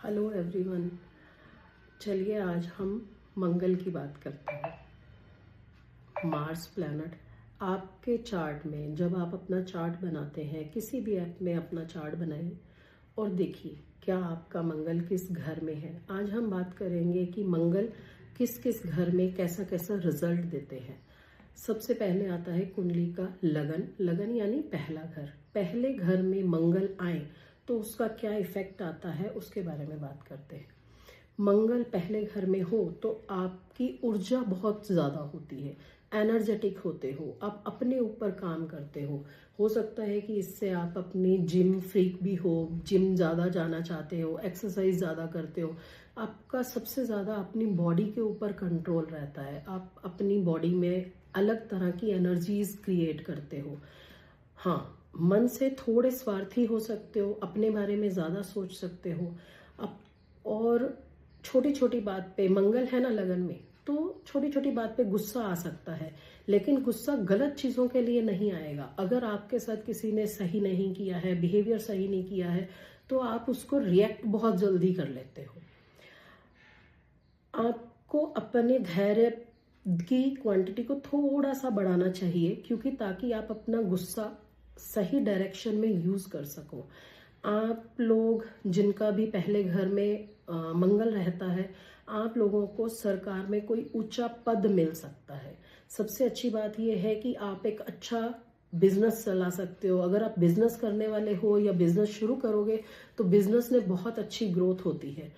Hello everyone. चलिए आज हम मंगल की बात करते हैं। मार्स प्लैनेट आपके चार्ट में, जब आप अपना चार्ट बनाते हैं, किसी भी ऐप में अपना चार्ट बनाइए और देखिए क्या आपका मंगल किस घर में है। आज हम बात करेंगे कि मंगल किस किस घर में कैसा कैसा रिजल्ट देते हैं। सबसे पहले आता है कुंडली का लगन। लगन यानी पहला घर। पहले घर में मंगल आए तो उसका क्या इफेक्ट आता है उसके बारे में बात करते हैं। मंगल पहले घर में हो तो आपकी ऊर्जा बहुत ज़्यादा होती है, एनर्जेटिक होते हो, आप अपने ऊपर काम करते हो सकता है कि इससे आप अपनी जिम फ्रीक भी हो, जिम ज़्यादा जाना चाहते हो, एक्सरसाइज ज़्यादा करते हो। आपका सबसे ज़्यादा अपनी बॉडी के ऊपर कंट्रोल रहता है। आप अपनी बॉडी में अलग तरह की एनर्जीज क्रिएट करते हो। हाँ, मन से थोड़े स्वार्थी हो सकते हो, अपने बारे में ज़्यादा सोच सकते हो। अब और छोटी छोटी बात पे, मंगल है ना लगन में, तो छोटी छोटी बात पे गुस्सा आ सकता है, लेकिन गुस्सा गलत चीज़ों के लिए नहीं आएगा। अगर आपके साथ किसी ने सही नहीं किया है, बिहेवियर सही नहीं किया है, तो आप उसको रिएक्ट बहुत जल्दी कर लेते हो। आपको अपने धैर्य की क्वांटिटी को थोड़ा सा बढ़ाना चाहिए, क्योंकि ताकि आप अपना गुस्सा सही डायरेक्शन में यूज कर सको। आप लोग जिनका भी पहले घर में मंगल रहता है, आप लोगों को सरकार में कोई ऊंचा पद मिल सकता है। सबसे अच्छी बात यह है कि आप एक अच्छा बिजनेस चला सकते हो। अगर आप बिजनेस करने वाले हो या बिजनेस शुरू करोगे तो बिजनेस में बहुत अच्छी ग्रोथ होती है।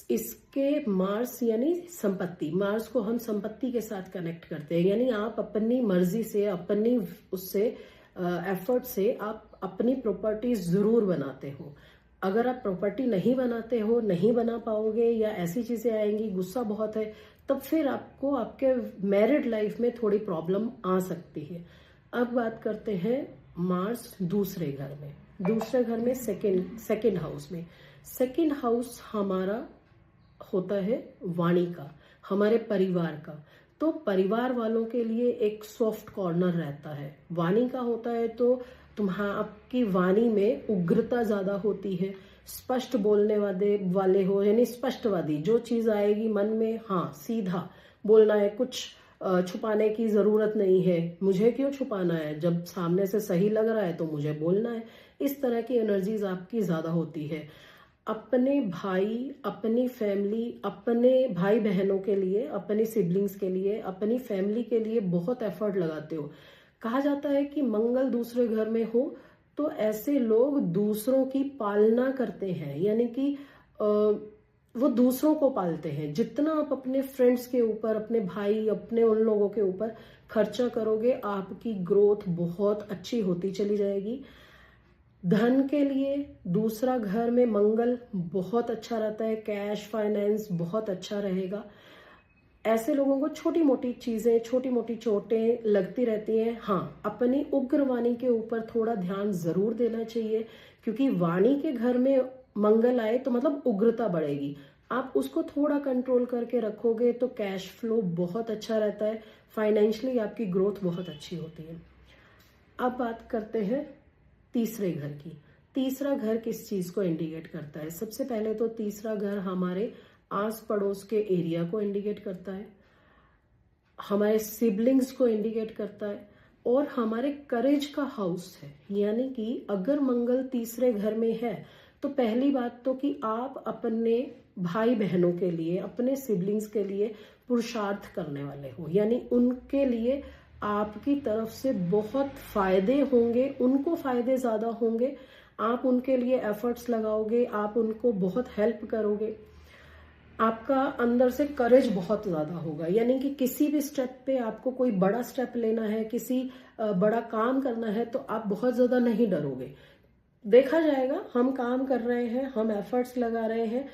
इसके मार्स यानी संपत्ति, मार्स को हम संपत्ति के साथ कनेक्ट करते हैं, यानी आप अपनी मर्जी से, अपनी उससे एफर्ट से आप अपनी प्रॉपर्टीज जरूर बनाते हो। अगर आप प्रॉपर्टी नहीं बनाते हो, नहीं बना पाओगे, या ऐसी चीजें आएंगी, गुस्सा बहुत है, तब फिर आपको आपके मैरिड लाइफ में थोड़ी प्रॉब्लम आ सकती है। अब बात करते हैं मार्स दूसरे घर में। दूसरे घर में सेकंड हाउस में। सेकंड हाउस हमारा होता है वाणी का, हमारे परिवार का। तो परिवार वालों के लिए एक सॉफ्ट कॉर्नर रहता है। वाणी का होता है तो आपकी वाणी में उग्रता ज्यादा होती है, स्पष्ट बोलने वाले हो, यानी स्पष्टवादी। जो चीज आएगी मन में, हाँ, सीधा बोलना है, कुछ छुपाने की जरूरत नहीं है। मुझे क्यों छुपाना है, जब सामने से सही लग रहा है तो मुझे बोलना है। इस तरह की एनर्जीज आपकी ज्यादा होती है। अपने भाई, अपनी फैमिली, अपने भाई बहनों के लिए, अपने सिबलिंग्स के लिए, अपनी फैमिली के लिए बहुत एफर्ट लगाते हो। कहा जाता है कि मंगल दूसरे घर में हो तो ऐसे लोग दूसरों की पालना करते हैं, यानी कि वो दूसरों को पालते हैं। जितना आप अपने फ्रेंड्स के ऊपर, अपने भाई, अपने उन लोगों के ऊपर खर्चा करोगे, आपकी ग्रोथ बहुत अच्छी होती चली जाएगी। धन के लिए दूसरा घर में मंगल बहुत अच्छा रहता है, कैश फाइनेंस बहुत अच्छा रहेगा। ऐसे लोगों को छोटी मोटी चीजें, छोटी मोटी चोटें लगती रहती हैं। हाँ, अपनी उग्र वाणी के ऊपर थोड़ा ध्यान जरूर देना चाहिए, क्योंकि वाणी के घर में मंगल आए तो मतलब उग्रता बढ़ेगी। आप उसको थोड़ा कंट्रोल करके रखोगे तो कैश फ्लो बहुत अच्छा रहता है, फाइनेंशियली आपकी ग्रोथ बहुत अच्छी होती है। अब बात करते हैं तीसरे घर की। तीसरा घर किस चीज को इंडिकेट करता है? सबसे पहले तो तीसरा घर हमारे आस पड़ोस के एरिया को इंडिकेट करता है, हमारे सिबलिंग्स को इंडिकेट करता है, और हमारे करेज का हाउस है। यानी कि अगर मंगल तीसरे घर में है तो पहली बात तो कि आप अपने भाई बहनों के लिए, अपने सिबलिंग्स के लिए पुरुषार्थ करने वाले हो, यानी उनके लिए आपकी तरफ से बहुत फायदे होंगे, उनको फायदे ज्यादा होंगे। आप उनके लिए एफर्ट्स लगाओगे, आप उनको बहुत हेल्प करोगे, आपका अंदर से करेज बहुत ज्यादा होगा। यानी कि किसी भी स्टेप पे आपको कोई बड़ा स्टेप लेना है, किसी बड़ा काम करना है, तो आप बहुत ज्यादा नहीं डरोगे। देखा जाएगा, हम काम कर रहे हैं, हम एफर्ट्स लगा रहे हैं,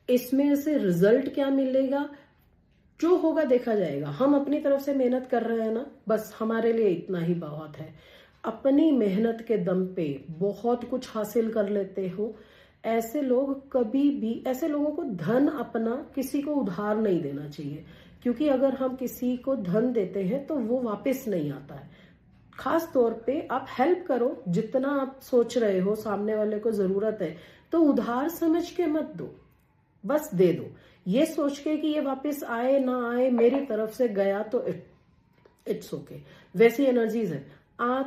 इसमें से रिजल्ट क्या मिलेगा, जो होगा देखा जाएगा। हम अपनी तरफ से मेहनत कर रहे हैं ना, बस हमारे लिए इतना ही बहुत है। अपनी मेहनत के दम पे बहुत कुछ हासिल कर लेते हो। ऐसे लोग कभी भी, ऐसे लोगों को धन अपना किसी को उधार नहीं देना चाहिए, क्योंकि अगर हम किसी को धन देते हैं तो वो वापस नहीं आता है। खास तौर पे आप हेल्प करो, जितना आप सोच रहे हो सामने वाले को जरूरत है तो उधार समझ के मत दो, बस दे दो। ये सोच के कि ये वापस आए ना आए, मेरी तरफ से गया तो इट्स ओके। वैसी एनर्जीज है।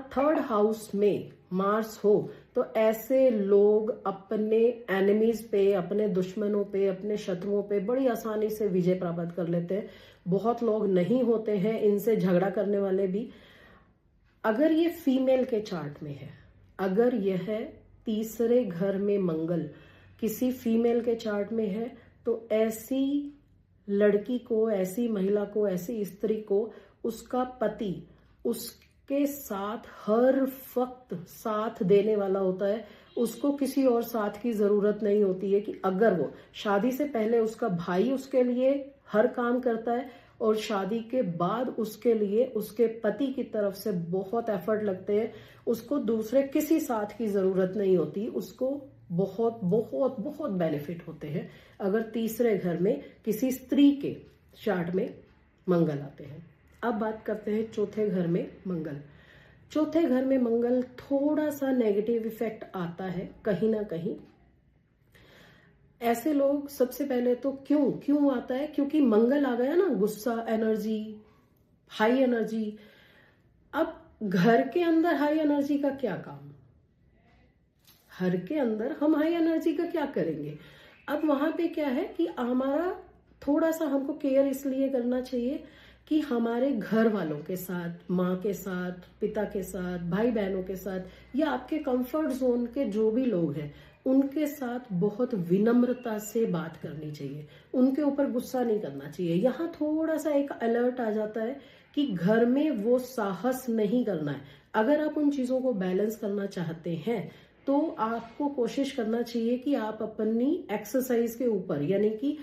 थर्ड हाउस में मार्स हो तो ऐसे लोग अपने एनिमीज पे, अपने दुश्मनों पे, अपने शत्रुओं पे बड़ी आसानी से विजय प्राप्त कर लेते हैं। बहुत लोग नहीं होते हैं इनसे झगड़ा करने वाले भी। अगर ये फीमेल के चार्ट में है, अगर यह तीसरे घर में मंगल किसी फीमेल के चार्ट में है, तो ऐसी लड़की को, ऐसी महिला को, ऐसी स्त्री को उसका पति उसके साथ हर वक्त साथ देने वाला होता है। उसको किसी और साथ की जरूरत नहीं होती है। कि अगर वो शादी से पहले उसका भाई उसके लिए हर काम करता है और शादी के बाद उसके लिए उसके पति की तरफ से बहुत एफर्ट लगते हैं, उसको दूसरे किसी साथ की जरूरत नहीं होती। उसको बहुत बहुत बहुत बेनिफिट होते हैं अगर तीसरे घर में किसी स्त्री के चार्ट में मंगल आते हैं। अब बात करते हैं चौथे घर में मंगल। चौथे घर में मंगल थोड़ा सा नेगेटिव इफेक्ट आता है कहीं ना कहीं। ऐसे लोग सबसे पहले तो क्यों आता है, क्योंकि मंगल आ गया ना, गुस्सा, एनर्जी, हाई एनर्जी। अब घर के अंदर हाई एनर्जी का क्या काम, घर के अंदर हम हाई एनर्जी का क्या करेंगे। अब वहां पे क्या है कि हमारा थोड़ा सा हमको केयर इसलिए करना चाहिए कि हमारे घर वालों के साथ, माँ के साथ, पिता के साथ, भाई बहनों के साथ, या आपके कंफर्ट जोन के जो भी लोग हैं उनके साथ बहुत विनम्रता से बात करनी चाहिए। उनके ऊपर गुस्सा नहीं करना चाहिए। यहाँ थोड़ा सा एक अलर्ट आ जाता है कि घर में वो साहस नहीं करना है। अगर आप उन चीजों को बैलेंस करना चाहते हैं तो आपको कोशिश करना चाहिए कि आप अपनी एक्सरसाइज के ऊपर, यानी कि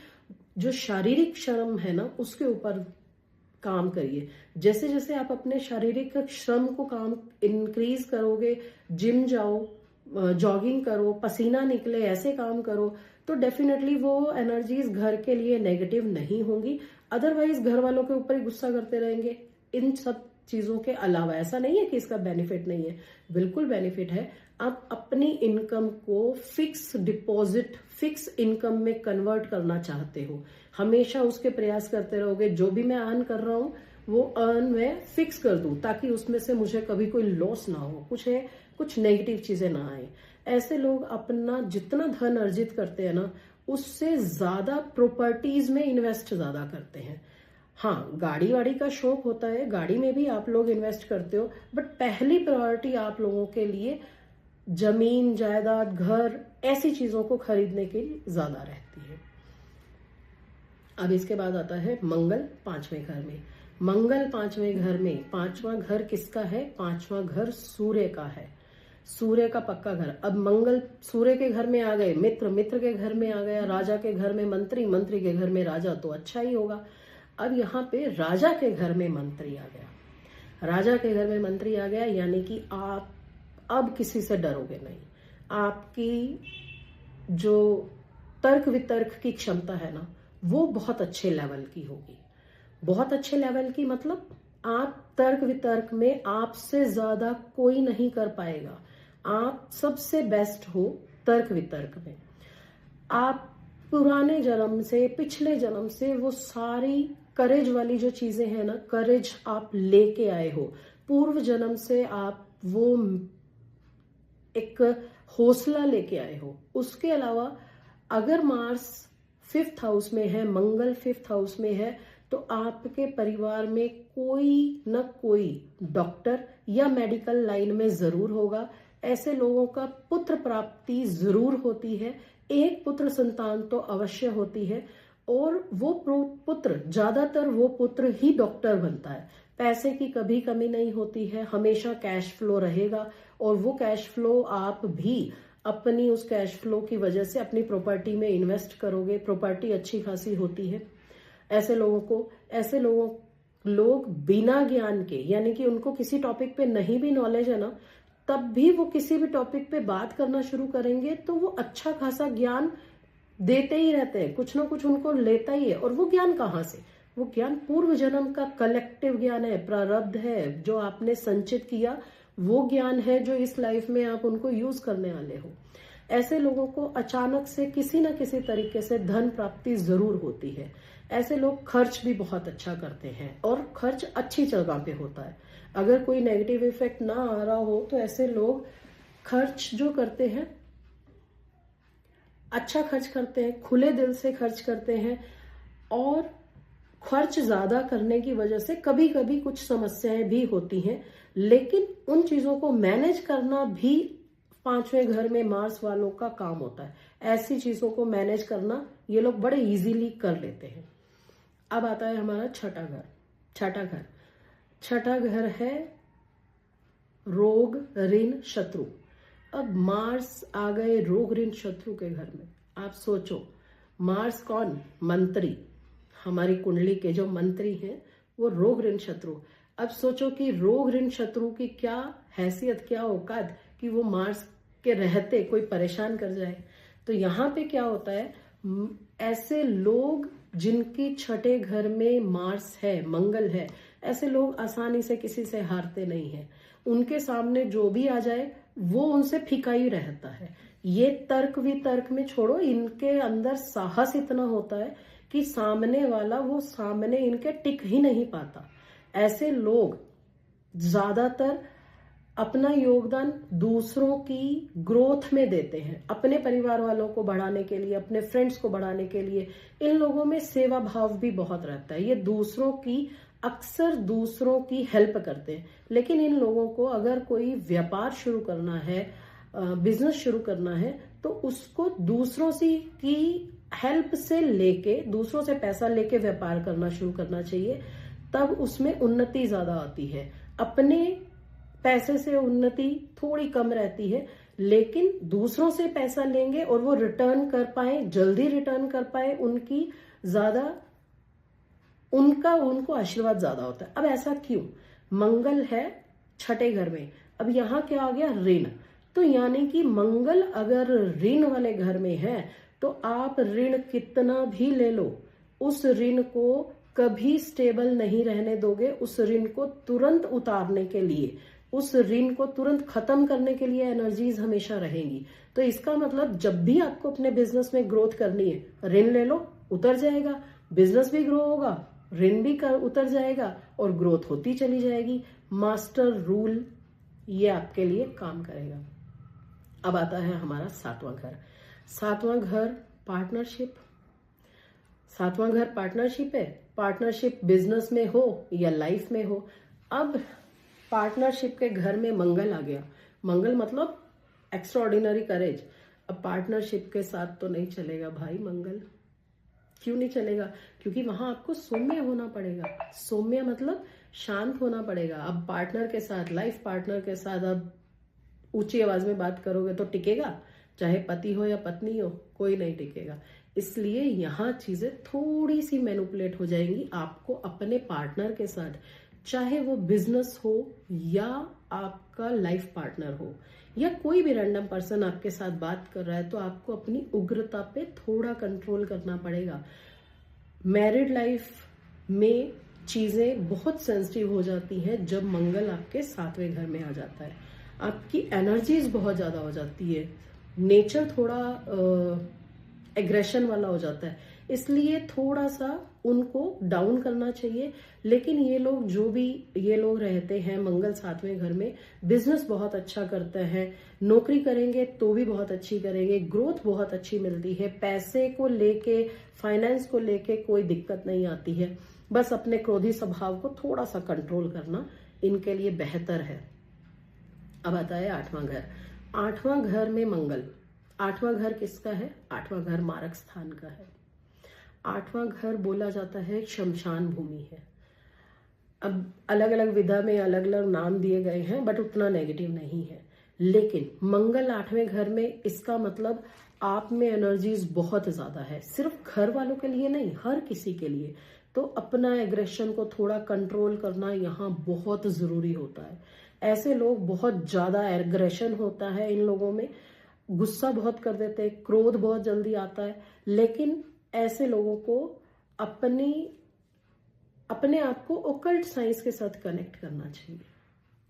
जो शारीरिक श्रम है ना, उसके ऊपर काम करिए। जैसे जैसे आप अपने शारीरिक श्रम को काम इंक्रीज करोगे, जिम जाओ, जॉगिंग करो, पसीना निकले, ऐसे काम करो, तो डेफिनेटली वो एनर्जीज घर के लिए नेगेटिव नहीं होंगी। अदरवाइज घर वालों के ऊपर ही गुस्सा करते रहेंगे। इन सब चीजों के अलावा ऐसा नहीं है कि इसका बेनिफिट नहीं है, बिल्कुल बेनिफिट है। आप अपनी इनकम को फिक्स डिपॉजिट, फिक्स इनकम में कन्वर्ट करना चाहते हो, हमेशा उसके प्रयास करते रहोगे। जो भी मैं अर्न कर रहा हूं वो अर्न मैं फिक्स कर दूं ताकि उसमें से मुझे कभी कोई लॉस ना हो, कुछ नेगेटिव चीजें ना आए। ऐसे लोग अपना जितना धन अर्जित करते हैं ना, उससे ज्यादा प्रॉपर्टीज में इन्वेस्ट ज्यादा करते हैं। हाँ, गाड़ी वाड़ी का शौक होता है, गाड़ी में भी आप लोग इन्वेस्ट करते हो, बट पहली प्रायोरिटी आप लोगों के लिए जमीन, जायदाद, घर, ऐसी चीजों को खरीदने की ज्यादा रहती है। अब इसके बाद आता है मंगल पांचवें घर में। मंगल पांचवें घर में, पांचवां घर किसका है? पांचवां घर सूर्य का है, सूर्य का पक्का घर। अब मंगल सूर्य के घर में आ गए, मित्र के घर में आ गया, राजा के घर में मंत्री, मंत्री के घर में राजा, तो अच्छा ही होगा। अब यहाँ पे राजा के घर में मंत्री आ गया, राजा के घर में मंत्री आ गया, यानी कि आप अब किसी से डरोगे नहीं। आपकी जो तर्क वितर्क की क्षमता है ना, वो बहुत अच्छे लेवल की होगी। बहुत अच्छे लेवल की मतलब आप तर्क वितर्क में आपसे ज्यादा कोई नहीं कर पाएगा। आप सबसे बेस्ट हो तर्क वितर्क में। आप पुराने जन्म से, पिछले जन्म से वो सारी करेज वाली जो चीजें हैं ना, करेज आप लेके आए हो। पूर्व जन्म से आप वो एक हौसला लेके आए हो। उसके अलावा अगर मार्स 5th हाउस में है, मंगल 5th हाउस में है, तो आपके परिवार में कोई न कोई डॉक्टर या मेडिकल लाइन में जरूर होगा। ऐसे लोगों का पुत्र प्राप्ति जरूर होती है, एक पुत्र संतान तो अवश्य होती है, और वो पुत्र, ज्यादातर वो पुत्र ही डॉक्टर बनता है। पैसे की कभी कमी नहीं होती है, हमेशा कैश फ्लो रहेगा, और वो कैश फ्लो आप भी अपनी उस कैश फ्लो की वजह से अपनी प्रॉपर्टी में इन्वेस्ट करोगे। प्रॉपर्टी अच्छी खासी होती है। ऐसे लोग बिना ज्ञान के, यानी कि उनको किसी टॉपिक पे नहीं भी नॉलेज है ना, तब भी वो किसी भी टॉपिक पे बात करना शुरू करेंगे तो वो अच्छा खासा ज्ञान देते ही रहते हैं, कुछ ना कुछ उनको लेता ही है। और वो ज्ञान कहाँ से? वो ज्ञान पूर्व जन्म का कलेक्टिव ज्ञान है, प्रारब्ध है, जो आपने संचित किया वो ज्ञान है जो इस लाइफ में आप उनको यूज करने वाले हो। ऐसे लोगों को अचानक से किसी ना किसी तरीके से धन प्राप्ति जरूर होती है। ऐसे लोग खर्च भी बहुत अच्छा करते हैं और खर्च अच्छी जगह पे होता है। अगर कोई नेगेटिव इफेक्ट ना आ रहा हो तो ऐसे लोग खर्च जो करते हैं अच्छा खर्च करते हैं, खुले दिल से खर्च करते हैं। और खर्च ज्यादा करने की वजह से कभी कभी कुछ समस्याएं भी होती हैं, लेकिन उन चीजों को मैनेज करना भी 5वें घर में मार्स वालों का काम होता है। ऐसी चीजों को मैनेज करना ये लोग बड़े इजीली कर लेते हैं। अब आता है हमारा छठा घर। छठा घर है रोग ऋण शत्रु। अब मार्स आ गए रोग ऋण शत्रु के घर में। आप सोचो, मार्स कौन? मंत्री। हमारी कुंडली के जो मंत्री हैं वो रोग ऋण शत्रु। अब सोचो कि रोग ऋण शत्रु की क्या हैसियत, क्या औकात कि वो मार्स के रहते कोई परेशान कर जाए। तो यहाँ पे क्या होता है, ऐसे लोग जिनकी छठे घर में मार्स है, मंगल है, ऐसे लोग आसानी से किसी से हारते नहीं है। उनके सामने जो भी आ जाए वो उनसे फीका ही रहता है। ये तर्क वितर्क में छोड़ो, इनके अंदर साहस इतना होता है कि सामने वाला वो सामने इनके टिक ही नहीं पाता। ऐसे लोग ज्यादातर अपना योगदान दूसरों की ग्रोथ में देते हैं, अपने परिवार वालों को बढ़ाने के लिए, अपने फ्रेंड्स को बढ़ाने के लिए। इन लोगों में सेवा भाव भी बहुत रहता है। ये दूसरों की अक्सर दूसरों की हेल्प करते हैं। लेकिन इन लोगों को अगर कोई व्यापार शुरू करना है, बिजनेस शुरू करना है, तो उसको दूसरों से की हेल्प से लेके, दूसरों से पैसा लेके व्यापार करना शुरू करना चाहिए। तब उसमें उन्नति ज्यादा आती है। अपने पैसे से उन्नति थोड़ी कम रहती है, लेकिन दूसरों से पैसा लेंगे और वो रिटर्न कर पाए, जल्दी रिटर्न कर पाए, उनकी ज्यादा उनको आशीर्वाद ज्यादा होता है। अब ऐसा क्यों? मंगल है छठे घर में। अब यहाँ क्या आ गया? ऋण। तो यानी कि मंगल अगर ऋण वाले घर में है तो आप ऋण कितना भी ले लो, उस ऋण को कभी स्टेबल नहीं रहने दोगे। उस ऋण को तुरंत उतारने के लिए, उस ऋण को तुरंत खत्म करने के लिए एनर्जीज हमेशा रहेंगी। तो इसका मतलब जब भी आपको अपने बिजनेस में ग्रोथ करनी है, ऋण ले लो, उतर जाएगा, बिजनेस भी ग्रो होगा, ऋण भी उतर जाएगा और ग्रोथ होती चली जाएगी। मास्टर रूल ये आपके लिए काम करेगा। अब आता है हमारा 7वां घर। 7वां घर पार्टनरशिप। 7वां घर पार्टनरशिप है। पार्टनरशिप बिजनेस में हो या लाइफ में हो। अब पार्टनरशिप के घर में मंगल आ गया। मंगल मतलब एक्स्ट्राऑर्डिनरी करेज। अब पार्टनरशिप के साथ तो नहीं चलेगा भाई मंगल। क्यों नहीं चलेगा? क्योंकि वहां आपको सौम्य होना पड़ेगा। सौम्य मतलब शांत होना पड़ेगा। अब पार्टनर के साथ, लाइफ पार्टनर के साथ अब ऊंची आवाज में बात करोगे तो टिकेगा? चाहे पति हो या पत्नी हो, कोई नहीं टिकेगा। इसलिए यहाँ चीजें थोड़ी सी मैनिपुलेट हो जाएंगी आपको अपने पार्टनर के साथ, चाहे वो बिजनेस हो या आपका लाइफ पार्टनर हो या कोई भी रैंडम पर्सन आपके साथ बात कर रहा है। तो आपको अपनी उग्रता पे थोड़ा कंट्रोल करना पड़ेगा। मैरिड लाइफ में चीजें बहुत सेंसिटिव हो जाती हैं जब मंगल आपके 7वें घर में आ जाता है। आपकी एनर्जीज बहुत ज्यादा हो जाती है, नेचर थोड़ा एग्रेशन वाला हो जाता है। इसलिए थोड़ा सा उनको डाउन करना चाहिए। लेकिन ये लोग जो भी ये लोग रहते हैं मंगल 7वें घर में, बिजनेस बहुत अच्छा करते हैं, नौकरी करेंगे तो भी बहुत अच्छी करेंगे, ग्रोथ बहुत अच्छी मिलती है, पैसे को लेके, फाइनेंस को लेके कोई दिक्कत नहीं आती है। बस अपने क्रोधी स्वभाव को थोड़ा सा कंट्रोल करना इनके लिए बेहतर है। अब आता है 8वां घर। 8वां घर में मंगल। 8वां घर किसका है? 8वां घर मारक स्थान का है। 8वां घर बोला जाता है शमशान भूमि है। अब अलग अलग विधा में अलग अलग नाम दिए गए हैं, बट उतना नेगेटिव नहीं है। लेकिन मंगल 8वें घर में, इसका मतलब आप में एनर्जीज बहुत ज्यादा है। सिर्फ घर वालों के लिए नहीं, हर किसी के लिए। तो अपना एग्रेशन को थोड़ा कंट्रोल करना यहाँ बहुत जरूरी होता है। ऐसे लोग बहुत ज्यादा एग्रेशन होता है इन लोगों में, गुस्सा बहुत कर देते हैं, क्रोध बहुत जल्दी आता है। लेकिन ऐसे लोगों को अपनी अपने आप को ओकल्ट साइंस के साथ कनेक्ट करना चाहिए,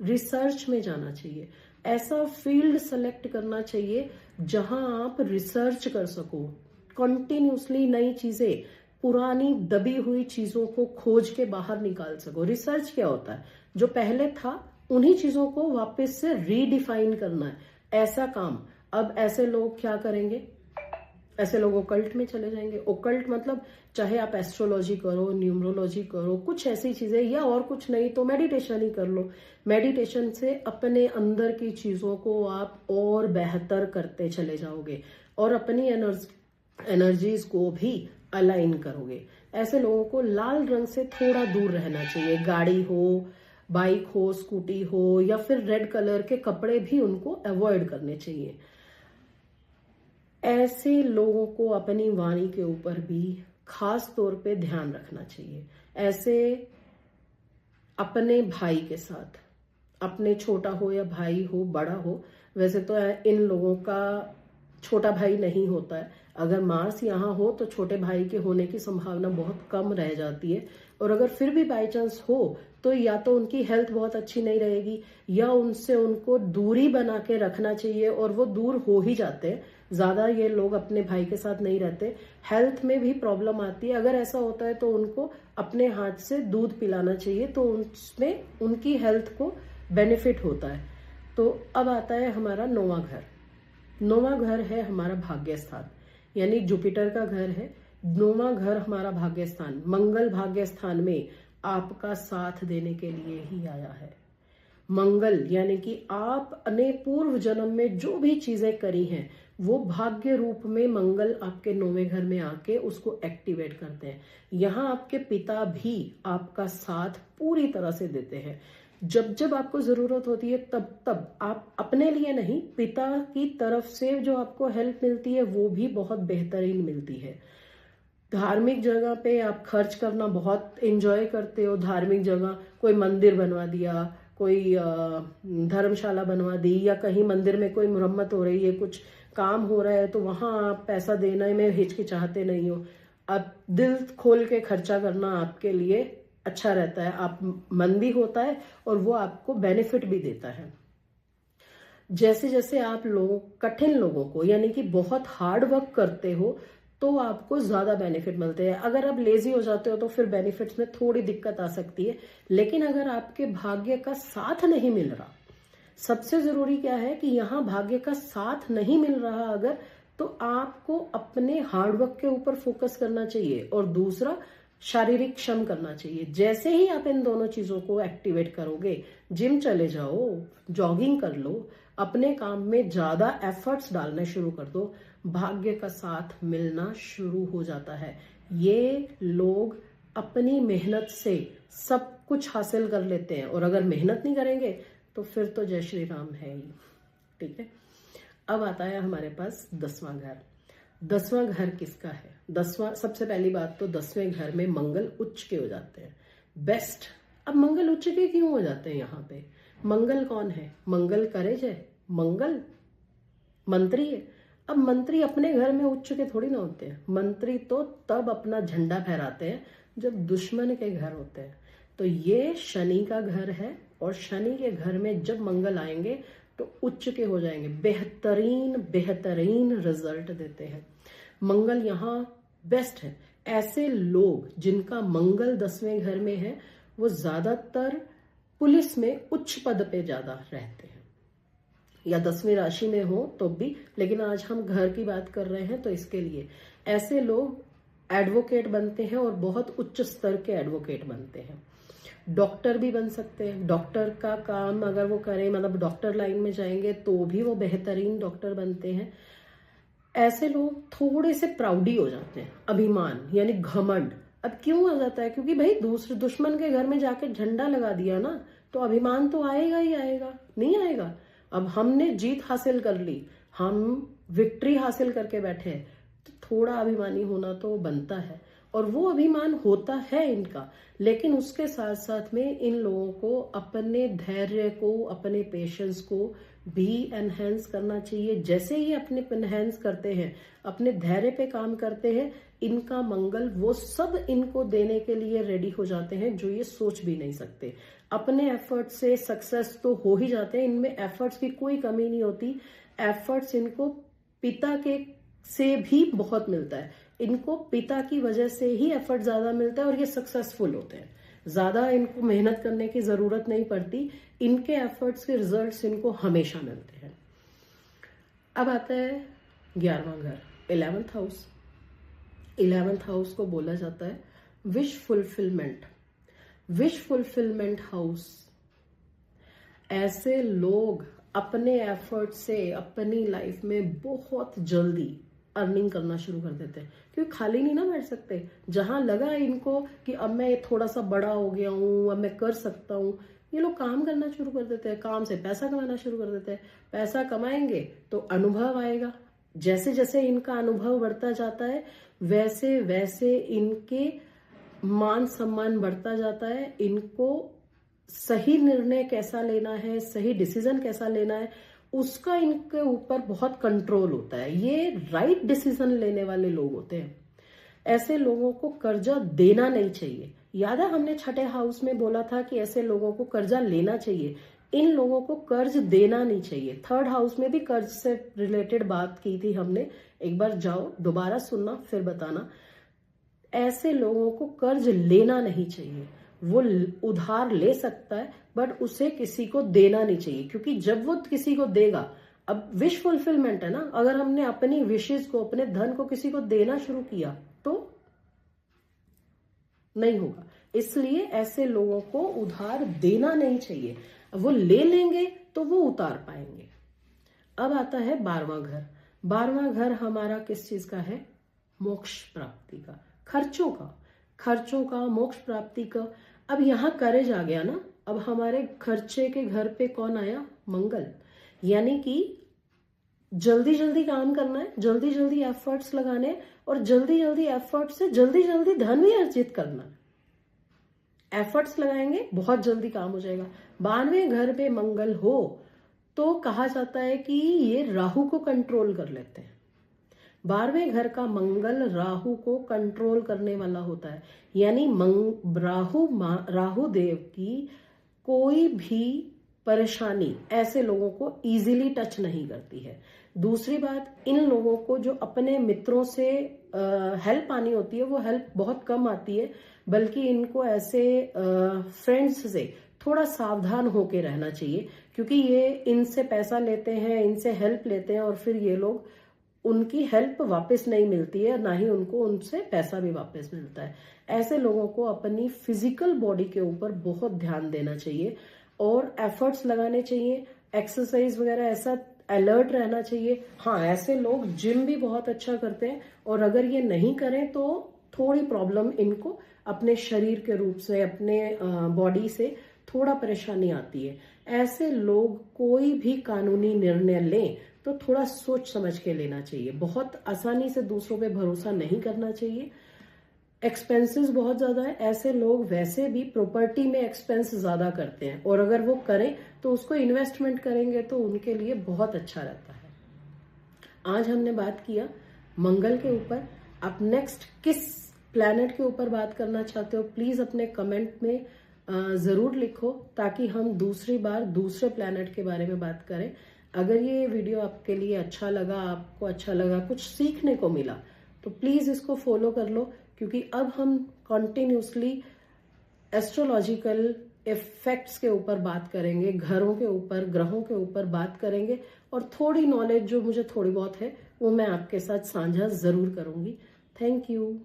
रिसर्च में जाना चाहिए, ऐसा फील्ड सेलेक्ट करना चाहिए जहां आप रिसर्च कर सको, कंटिन्यूसली नई चीजें, पुरानी दबी हुई चीजों को खोज के बाहर निकाल सको। रिसर्च क्या होता है? जो पहले था उन्हीं चीजों को वापस से रीडिफाइन करना है, ऐसा काम। अब ऐसे लोग क्या करेंगे? ऐसे लोग ओकल्ट में चले जाएंगे। ओकल्ट मतलब चाहे आप एस्ट्रोलॉजी करो, न्यूमरोलॉजी करो, कुछ ऐसी चीजें, या और कुछ नहीं तो मेडिटेशन ही कर लो। मेडिटेशन से अपने अंदर की चीजों को आप और बेहतर करते चले जाओगे और अपनी एनर्जीज को भी अलाइन करोगे। ऐसे लोगों को लाल रंग से थोड़ा दूर रहना चाहिए। गाड़ी हो, बाइक हो, स्कूटी हो, या फिर रेड कलर के कपड़े भी उनको अवॉइड करने चाहिए। ऐसे लोगों को अपनी वाणी के ऊपर भी खास तौर पे ध्यान रखना चाहिए। ऐसे अपने भाई के साथ, अपने छोटा हो या भाई हो, बड़ा हो, वैसे तो इन लोगों का छोटा भाई नहीं होता है। अगर मार्स यहाँ हो तो छोटे भाई के होने की संभावना बहुत कम रह जाती है, और अगर फिर भी बाई चांस हो तो या तो उनकी हेल्थ बहुत अच्छी नहीं रहेगी, या उनसे उनको दूरी बना के रखना चाहिए, और वो दूर हो ही जाते हैं। ज्यादा ये लोग अपने भाई के साथ नहीं रहते, हेल्थ में भी प्रॉब्लम आती है। अगर ऐसा होता है तो उनको अपने हाथ से दूध पिलाना चाहिए, तो उसमें उनकी हेल्थ को बेनिफिट होता है। तो अब आता है हमारा नौवां घर। नौवां घर है हमारा भाग्य स्थान, यानी जुपिटर का घर है। नौवां घर हमारा भाग्य स्थान, मंगल भाग्य स्थान में आपका साथ देने के लिए ही आया है। मंगल यानी कि आप अपने पूर्व जन्म में जो भी चीजें करी हैं वो भाग्य रूप में मंगल आपके नौवें घर में आके उसको एक्टिवेट करते हैं। यहाँ आपके पिता भी आपका साथ पूरी तरह से देते हैं। जब जब आपको जरूरत होती है तब तब आप अपने लिए नहीं, पिता की तरफ से जो आपको हेल्प मिलती है वो भी बहुत बेहतरीन मिलती है। धार्मिक जगह पे आप खर्च करना बहुत एंजॉय करते हो। धार्मिक जगह, कोई मंदिर बनवा दिया, कोई धर्मशाला बनवा दी, या कहीं मंदिर में कोई मुरम्मत हो रही है, कुछ काम हो रहा है, तो वहां आप पैसा देने में हिचकिचाते नहीं हो। अब दिल खोल के खर्चा करना आपके लिए अच्छा रहता है, आप मन भी होता है और वो आपको बेनिफिट भी देता है। जैसे जैसे आप कठिन लोगों को, यानी कि बहुत हार्ड वर्क करते हो, तो आपको ज्यादा बेनिफिट मिलते हैं। अगर आप लेजी हो जाते हो तो फिर बेनिफिट्स में थोड़ी दिक्कत आ सकती है। लेकिन अगर आपके भाग्य का साथ नहीं मिल रहा, सबसे जरूरी क्या है कि यहाँ भाग्य का साथ नहीं मिल रहा अगर, तो आपको अपने हार्डवर्क के ऊपर फोकस करना चाहिए, और दूसरा शारीरिक श्रम करना चाहिए। जैसे ही आप इन दोनों चीजों को एक्टिवेट करोगे, जिम चले जाओ, जॉगिंग कर लो, अपने काम में ज्यादा एफर्ट्स डालने शुरू कर दो, भाग्य का साथ मिलना शुरू हो जाता है। ये लोग अपनी मेहनत से सब कुछ हासिल कर लेते हैं, और अगर मेहनत नहीं करेंगे तो फिर तो जय श्री राम है ही। ठीक है, अब आता है हमारे पास 10वां घर। 10वां घर किसका है? 10वां, सबसे पहली बात तो 10वें घर में मंगल उच्च के हो जाते हैं, बेस्ट। अब मंगल उच्च के क्यों हो जाते हैं यहाँ पे? मंगल कौन है? मंगल करेज है, मंगल मंत्री है। अब मंत्री अपने घर में उच्च के थोड़ी ना होते हैं। मंत्री तो तब अपना झंडा फहराते हैं जब दुश्मन के घर होते हैं। तो ये शनि का घर है, और शनि के घर में जब मंगल आएंगे तो उच्च के हो जाएंगे, बेहतरीन बेहतरीन रिजल्ट देते हैं। मंगल यहाँ बेस्ट है। ऐसे लोग जिनका मंगल 10वें घर में है वो ज्यादातर पुलिस में उच्च पद पे ज्यादा रहते हैं, या 10वीं राशि में हो तो भी। लेकिन आज हम घर की बात कर रहे हैं तो इसके लिए ऐसे लोग एडवोकेट बनते हैं, और बहुत उच्च स्तर के एडवोकेट बनते हैं। डॉक्टर भी बन सकते हैं। डॉक्टर का काम अगर वो करें, मतलब डॉक्टर लाइन में जाएंगे तो भी वो बेहतरीन डॉक्टर बनते हैं। ऐसे लोग थोड़े से प्राउडी हो जाते हैं, अभिमान यानी घमंड। अब क्यों आ जाता है? क्योंकि भाई दूसरे दुश्मन के घर में जाके झंडा लगा दिया ना, तो अभिमान तो आएगा ही आएगा, नहीं आएगा? अब हमने जीत हासिल कर ली, हम विक्ट्री हासिल करके बैठे हैं, तो थोड़ा अभिमानी होना तो बनता है, और वो अभिमान होता है इनका। लेकिन उसके साथ साथ में इन लोगों को अपने धैर्य को, अपने पेशेंस को भी एनहेंस करना चाहिए। जैसे ही अपने एनहेंस करते हैं, अपने धैर्य पे काम करते हैं, इनका मंगल वो सब इनको देने के लिए रेडी हो जाते हैं जो ये सोच भी नहीं सकते। अपने एफर्ट से सक्सेस तो हो ही जाते हैं, इनमें एफर्ट्स की कोई कमी नहीं होती। एफर्ट्स इनको पिता के से भी बहुत मिलता है, इनको पिता की वजह से ही एफर्ट ज्यादा मिलता है और ये सक्सेसफुल होते हैं। ज्यादा इनको मेहनत करने की जरूरत नहीं पड़ती, इनके एफर्ट्स के रिजल्ट्स इनको हमेशा मिलते हैं। अब आता है 11वां घर, 11th हाउस। 11th हाउस को बोला जाता है wish fulfilment, wish fulfilment house. ऐसे लोग अपने एफर्ट से अपनी लाइफ में बहुत जल्दी अर्निंग करना शुरू कर देते हैं, क्योंकि खाली नहीं ना बैठ सकते। जहां लगा इनको कि अब मैं थोड़ा सा बड़ा हो गया हूं, अब मैं कर सकता हूं, ये लोग काम करना शुरू कर देते हैं, काम से पैसा कमाना शुरू कर देते हैं। पैसा कमाएंगे तो अनुभव आएगा, जैसे जैसे इनका अनुभव बढ़ता जाता है वैसे वैसे इनके मान सम्मान बढ़ता जाता है। इनको सही निर्णय कैसा लेना है, सही डिसीजन कैसा लेना है, उसका इनके ऊपर बहुत कंट्रोल होता है। ये राइट डिसीजन लेने वाले लोग होते हैं। ऐसे लोगों को कर्जा देना नहीं चाहिए। याद है हमने छठे हाउस में बोला था कि ऐसे लोगों को कर्जा लेना चाहिए, इन लोगों को कर्ज देना नहीं चाहिए। 3rd हाउस में भी कर्ज से रिलेटेड बात की थी हमने, एक बार जाओ दोबारा सुनना फिर बताना। ऐसे लोगों को कर्ज लेना नहीं चाहिए। वो उधार ले सकता है बट उसे किसी को देना नहीं चाहिए, क्योंकि जब वो किसी को देगा, अब विश फुलफिलमेंट है ना, अगर हमने अपनी विशेष को, अपने धन को किसी को देना शुरू किया तो नहीं होगा। इसलिए ऐसे लोगों को उधार देना नहीं चाहिए। वो ले लेंगे तो वो उतार पाएंगे। अब आता है 12वां घर। 12वां घर हमारा किस चीज का है? मोक्ष प्राप्ति का, खर्चों का, मोक्ष प्राप्ति का। अब यहां करेज आ गया ना, अब हमारे खर्चे के घर पे कौन आया? मंगल। यानी कि जल्दी जल्दी काम करना है, जल्दी जल्दी एफर्ट्स लगाने हैं और जल्दी जल्दी एफर्ट से जल्दी जल्दी धन भी अर्जित करना है। एफर्ट्स लगाएंगे बहुत जल्दी काम हो जाएगा। 12वें घर पे मंगल हो तो कहा जाता है कि ये राहु को कंट्रोल कर लेते हैं। 12वें घर का मंगल राहु को कंट्रोल करने वाला होता है। यानी राहु देव की कोई भी परेशानी ऐसे लोगों को इजीली टच नहीं करती है। दूसरी बात, इन लोगों को जो अपने मित्रों से हेल्प आनी होती है वो हेल्प बहुत कम आती है, बल्कि इनको ऐसे फ्रेंड्स से थोड़ा सावधान होके रहना चाहिए, क्योंकि ये इनसे पैसा लेते हैं, इनसे हेल्प लेते हैं और फिर ये लोग, उनकी हेल्प वापस नहीं मिलती है, ना ही उनको उनसे पैसा भी वापस मिलता है। ऐसे लोगों को अपनी फिजिकल बॉडी के ऊपर बहुत ध्यान देना चाहिए और एफर्ट्स लगाने चाहिए, एक्सरसाइज वगैरह ऐसा अलर्ट रहना चाहिए। हाँ, ऐसे लोग जिम भी बहुत अच्छा करते हैं और अगर ये नहीं करें तो थोड़ी प्रॉब्लम इनको अपने शरीर के रूप से, अपने बॉडी से थोड़ा परेशानी आती है। ऐसे लोग कोई भी कानूनी निर्णय लें तो थोड़ा सोच समझ के लेना चाहिए। बहुत आसानी से दूसरों पे भरोसा नहीं करना चाहिए। एक्सपेंसेस बहुत ज्यादा है, ऐसे लोग वैसे भी प्रॉपर्टी में एक्सपेंस ज्यादा करते हैं और अगर वो करें तो उसको इन्वेस्टमेंट करेंगे तो उनके लिए बहुत अच्छा रहता है। आज हमने बात किया मंगल के ऊपर। आप नेक्स्ट किस प्लैनेट के ऊपर बात करना चाहते हो प्लीज अपने कमेंट में जरूर लिखो, ताकि हम दूसरी बार दूसरे प्लैनेट के बारे में बात करें। अगर ये वीडियो आपके लिए अच्छा लगा, आपको अच्छा लगा, कुछ सीखने को मिला, तो प्लीज इसको फॉलो कर लो, क्योंकि अब हम कॉन्टिन्यूसली एस्ट्रोलॉजिकल इफेक्ट्स के ऊपर बात करेंगे, घरों के ऊपर, ग्रहों के ऊपर बात करेंगे और थोड़ी नॉलेज जो मुझे थोड़ी बहुत है वो मैं आपके साथ साझा जरूर करूंगी। Thank you.